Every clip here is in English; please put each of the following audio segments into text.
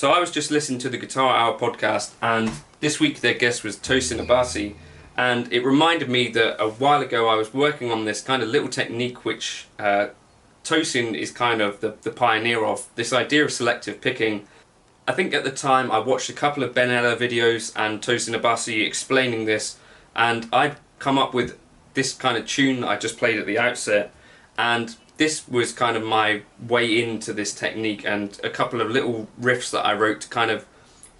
So I was just listening to the Guitar Hour podcast, and this week their guest was Tosin Abasi, and it reminded me that a while ago I was working on this kind of little technique which Tosin is kind of the pioneer of, this idea of selective picking. I think at the time I watched a couple of Ben Eller videos and Tosin Abasi explaining this, and I'd come up with this kind of tune that I just played at the outset, and this was kind of my way into this technique, and a couple of little riffs that I wrote to kind of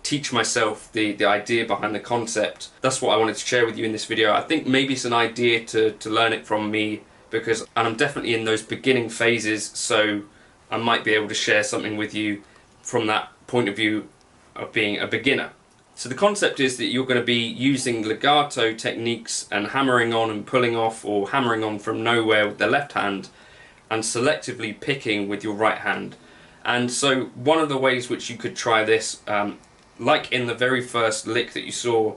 teach myself the idea behind the concept. That's what I wanted to share with you in this video. I think maybe it's an idea to learn it from me, because I'm definitely in those beginning phases, so I might be able to share something with you from that point of view of being a beginner. So the concept is that you're going to be using legato techniques and hammering on and pulling off, or hammering on from nowhere with the left hand and selectively picking with your right hand. And so one of the ways which you could try this, like in the very first lick that you saw,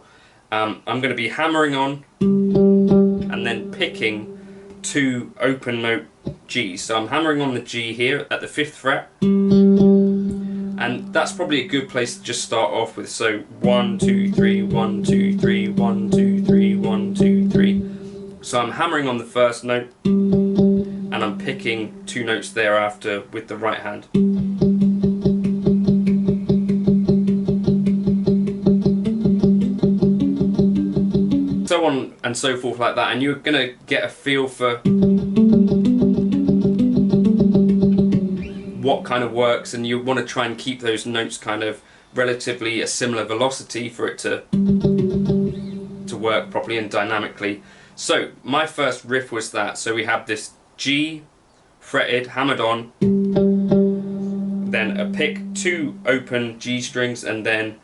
I'm going to be hammering on and then picking two open note Gs. So I'm hammering on the G here at the 5th fret, and that's probably a good place to just start off with. So 1, 2, 3, 1, 2, 3, 1, 2, 3, 1, 2, 3. So I'm hammering on the first note and I'm picking two notes thereafter with the right hand. So on and so forth like that, and you're going to get a feel for what kind of works, and you want to try and keep those notes kind of relatively a similar velocity for it to work properly and dynamically. So my first riff was that. So we have this G fretted, hammered on, then a pick, two open G strings, and then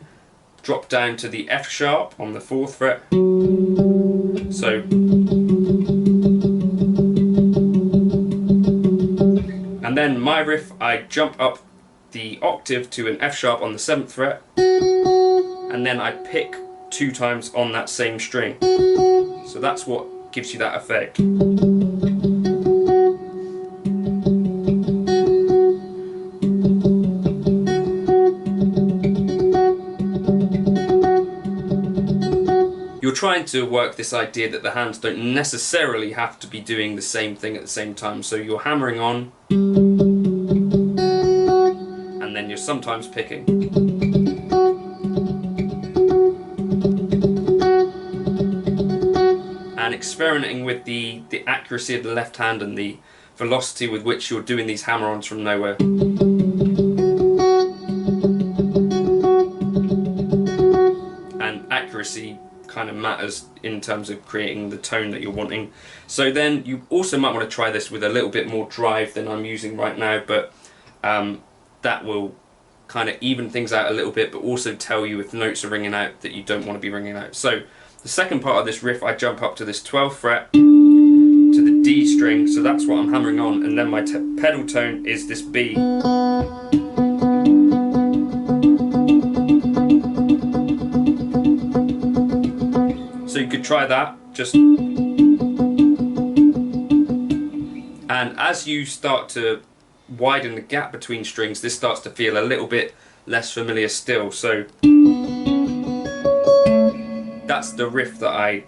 drop down to the F sharp on the 4th fret. So and then my riff, I jump up the octave to an F sharp on the 7th fret, and then I pick 2 times on that same string. So that's what gives you that effect. You're trying to work this idea that the hands don't necessarily have to be doing the same thing at the same time. So you're hammering on, and then you're sometimes picking. And experimenting with the accuracy of the left hand and the velocity with which you're doing these hammer-ons from nowhere. And accuracy kind of matters in terms of creating the tone that you're wanting. So then you also might want to try this with a little bit more drive than I'm using right now, but that will kind of even things out a little bit, but also tell you if notes are ringing out that you don't want to be ringing out. So the second part of this riff, I jump up to this 12th fret to the D string, so that's what I'm hammering on, and then my pedal tone is this B. So you could try that, just, and as you start to widen the gap between strings, this starts to feel a little bit less familiar still. So that's the riff that I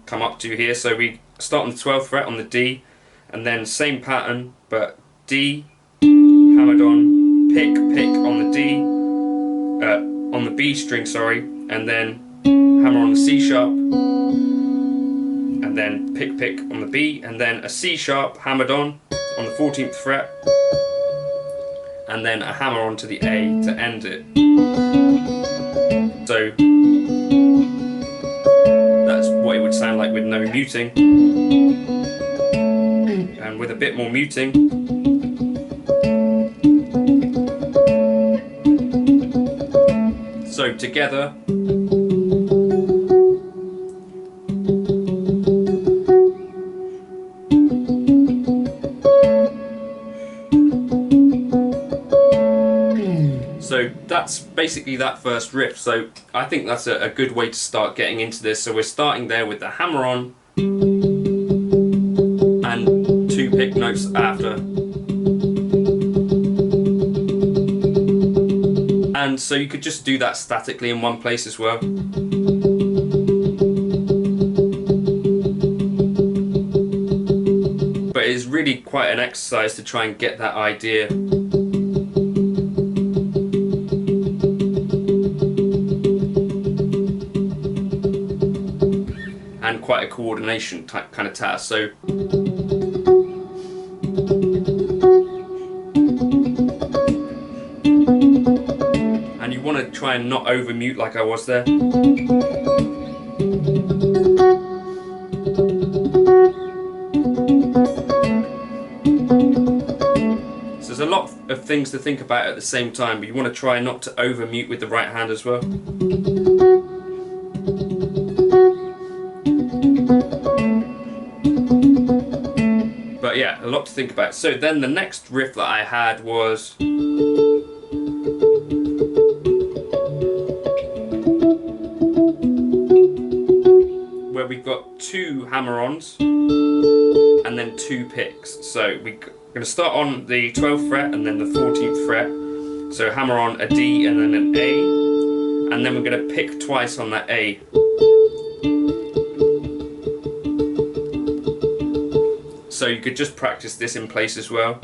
come up to here. So we start on the 12th fret on the D, and then same pattern, but D, hammered on, pick on the D, on the B string, sorry, and then hammer on the C sharp, and then pick on the B, and then a C sharp hammered on the 14th fret, and then a hammer onto the A to end it. So that's what it would sound like with no muting, and with a bit more muting. So together. So that's basically that first riff. So I think that's a good way to start getting into this. So we're starting there with the hammer on and 2 pick notes after. And And so you could just do that statically in one place as well. But it is really quite an exercise to try and get that idea. And quite a coordination type kind of task. So and you want to try and not over mute like I was there. So there's a lot of things to think about at the same time, but you want to try not to over mute with the right hand as well. But yeah, a lot to think about. So then the next riff that I had was where we've got 2 hammer-ons and then 2 picks. So we're going to start on the 12th fret and then the 14th fret. So hammer on a D and then an A, and then we're going to pick twice on that A. So you could just practice this in place as well.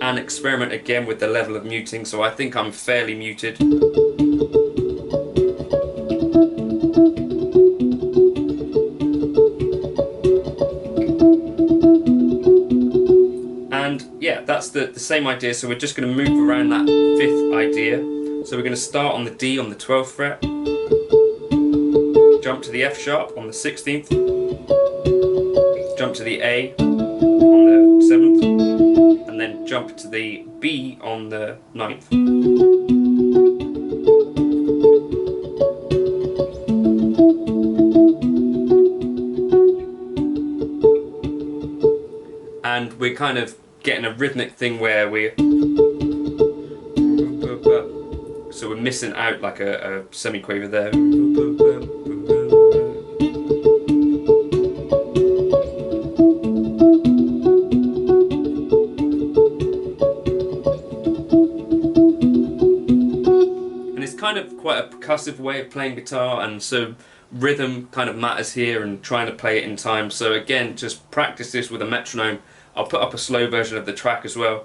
And experiment again with the level of muting, so I think I'm fairly muted. And yeah, that's the same idea, so we're just going to move around that 5th idea. So we're going to start on the D on the 12th fret, jump to the F sharp on the 16th, jump to the A on the 7th, and then jump to the B on the 9th. And we're kind of getting a rhythmic thing where we're missing out like a semi-quaver there. And it's kind of quite a percussive way of playing guitar, and so rhythm kind of matters here and trying to play it in time. So again, just practice this with a metronome. I'll put up a slow version of the track as well.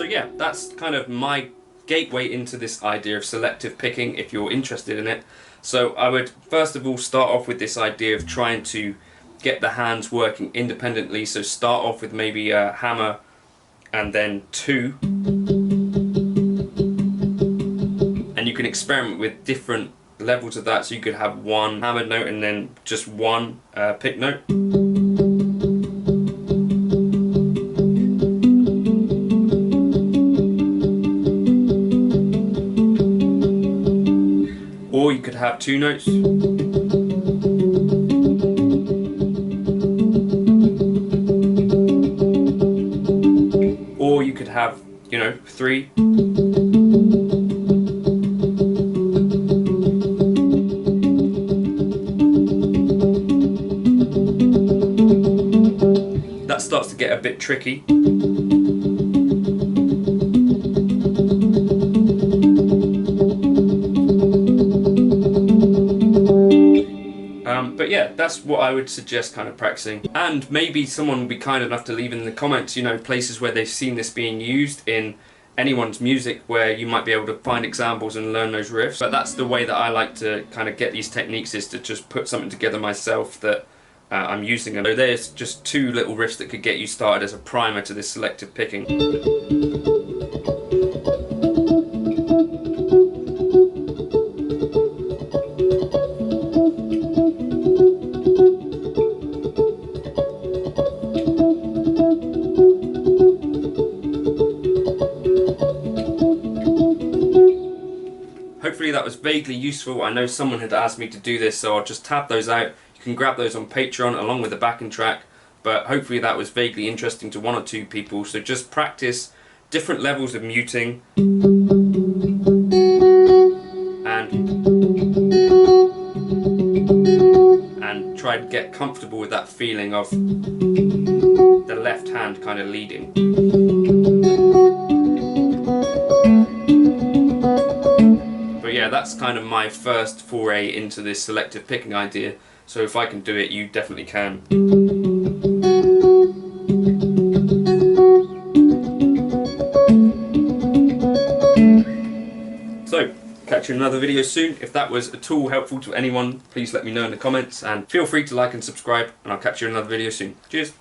Yeah, that's kind of my gateway into this idea of selective picking if you're interested in it. So I would first of all start off with this idea of trying to get the hands working independently. So start off with maybe a hammer and then 2. And you can experiment with different levels of that. So you could have 1 hammered note and then just 1 pick note. Or you could have 2 notes. Or you could have, 3. That starts to get a bit tricky. But yeah, that's what I would suggest kind of practicing. And maybe someone will be kind enough to leave in the comments, places where they've seen this being used in anyone's music, where you might be able to find examples and learn those riffs. But that's the way that I like to kind of get these techniques, is to just put something together myself that I'm using. So there's just 2 little riffs that could get you started as a primer to this selective picking. that was vaguely useful. I know someone had asked me to do this, so I'll just tab those out. You can grab those on Patreon along with the backing track, but hopefully that was vaguely interesting to one or two people. So just practice different levels of muting and try to get comfortable with that feeling of the left hand kind of leading. But yeah, that's kind of my first foray into this selective picking idea. So if I can do it, you definitely can. So, catch you in another video soon. If that was at all helpful to anyone, please let me know in the comments, and feel free to like and subscribe, and I'll catch you in another video soon. Cheers!